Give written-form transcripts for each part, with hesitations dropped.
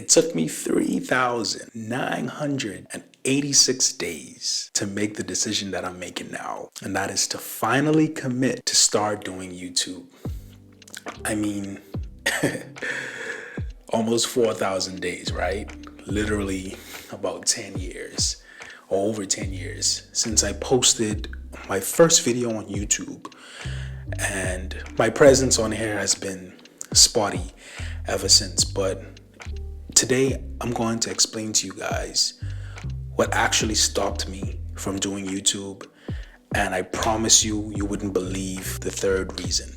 It took me 3,986 days to make the decision that I'm making now. And that is to finally commit to start doing YouTube. I mean, almost 4,000 days, right? Literally about 10 years or over 10 years since I posted my first video on YouTube. And my presence on here has been spotty ever since. But today I'm going to explain to you guys what actually stopped me from doing YouTube. And I promise you, you wouldn't believe the third reason.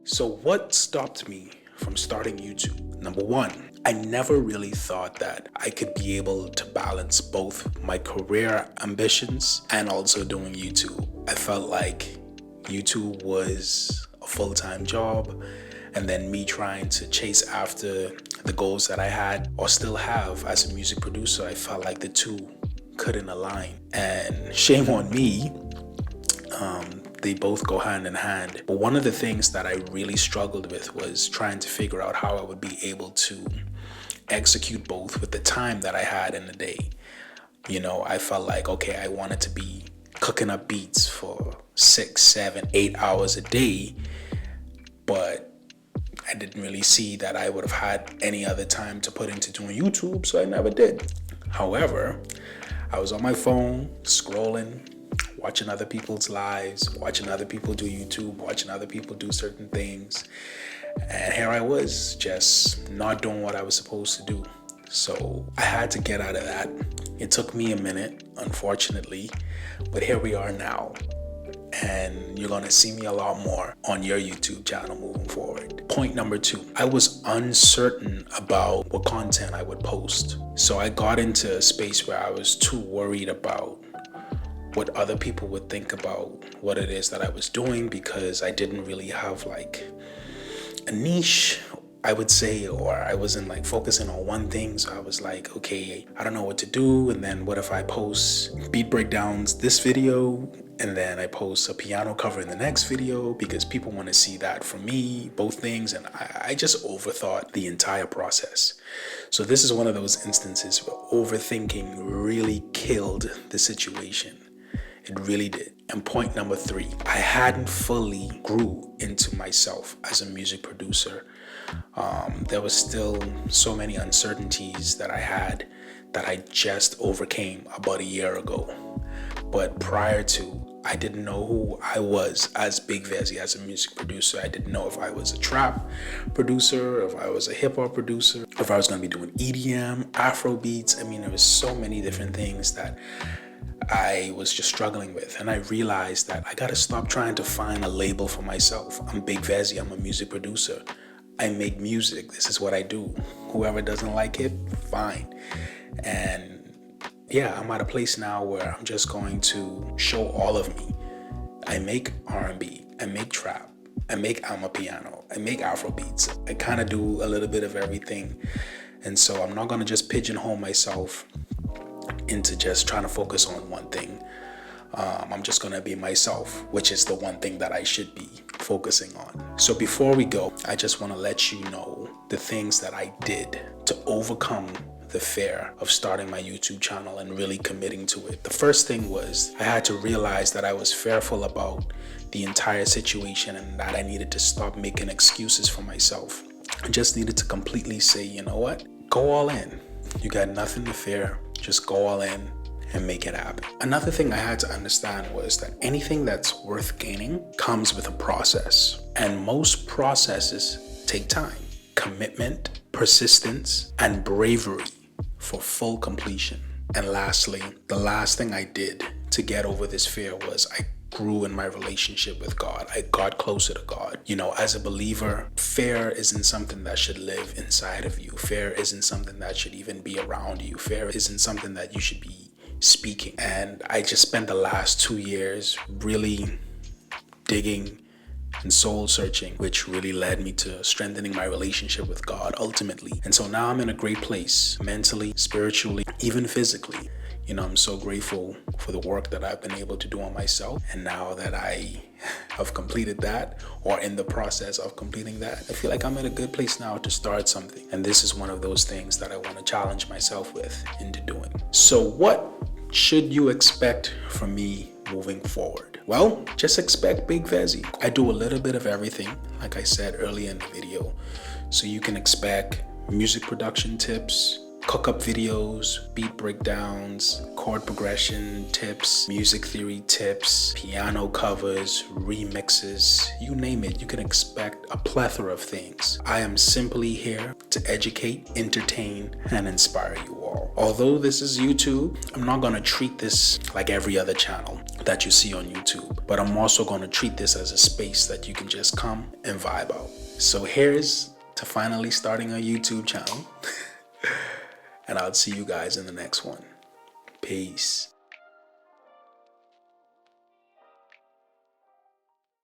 So what stopped me from starting YouTube? Number one, I never really thought that I could be able to balance both my career ambitions and also doing YouTube. I felt like YouTube was a full-time job, and then me trying to chase after the goals that I had or still have as a music producer, I felt like the two couldn't align. And shame on me, they both go hand in hand. But one of the things that I really struggled with was trying to figure out how I would be able to execute both with the time that I had in the day. You know, I felt like, okay, I wanted to be cooking up beats for 6, 7, 8 hours a day, but I didn't really see that I would have had any other time to put into doing YouTube, so I never did. However, I was on my phone scrolling, watching other people's lives, watching other people do YouTube, watching other people do certain things. And here I was, just not doing what I was supposed to do. So I had to get out of that. It took me a minute, unfortunately, but here we are now. And you're gonna see me a lot more on your YouTube channel moving forward. Point number 2, I was uncertain about what content I would post. So I got into a space where I was too worried about what other people would think about what it is that I was doing, because I didn't really have like a niche, I would say, or I wasn't like focusing on one thing. So I was like, okay, I don't know what to do. And then what if I post beat breakdowns this video, and then I post a piano cover in the next video, because people want to see that from me, both things. And I just overthought the entire process. So this is one of those instances where overthinking really killed the situation. It really did. And point number 3, I hadn't fully grew into myself as a music producer. There was still so many uncertainties that I had that I just overcame about a year ago. But prior to, I didn't know who I was as Big Vezzy, as a music producer. I didn't know if I was a trap producer, if I was a hip hop producer, if I was gonna be doing EDM, Afro beats. I mean, there was so many different things that I was just struggling with. And I realized that I gotta stop trying to find a label for myself. I'm Big Vezzy, I'm a music producer. I make music, this is what I do. Whoever doesn't like it, fine. And yeah, I'm at a place now where I'm just going to show all of me. I make R&B, I make trap, I make amapiano, I make Afro beats. I kind of do a little bit of everything. And so I'm not gonna just pigeonhole myself into just trying to focus on one thing. I'm just gonna be myself, which is the one thing that I should be focusing on. So before we go, I just want to let you know the things that I did to overcome the fear of starting my YouTube channel and really committing to it. The first thing was I had to realize that I was fearful about the entire situation and that I needed to stop making excuses for myself. I just needed to completely say, you know what? Go all in. You got nothing to fear. Just go all in and make it happen. Another thing I had to understand was that anything that's worth gaining comes with a process. And most processes take time, commitment, persistence, and bravery for full completion. And lastly, the last thing I did to get over this fear was I grew in my relationship with God. I got closer to God. You know, as a believer, fear isn't something that should live inside of you. Fear isn't something that should even be around you. Fear isn't something that you should be speaking. And I just spent the last 2 years really digging and soul searching, which really led me to strengthening my relationship with God ultimately. And so now I'm in a great place, mentally, spiritually, even physically. I'm so grateful for the work that I've been able to do on myself. And now that I have completed that, or in the process of completing that, I feel like I'm in a good place now to start something. And this is one of those things that I want to challenge myself with into doing. So what should you expect from me moving forward? Well, just expect Big Vezzy. I do a little bit of everything, like I said earlier in the video. So you can expect music production tips, cook-up videos, beat breakdowns, chord progression tips, music theory tips, piano covers, remixes, you name it. You can expect a plethora of things. I am simply here to educate, entertain, and inspire you all. Although this is YouTube, I'm not going to treat this like every other channel that you see on YouTube, but I'm also going to treat this as a space that you can just come and vibe out. So here's to finally starting a YouTube channel. And I'll see you guys in the next one. Peace.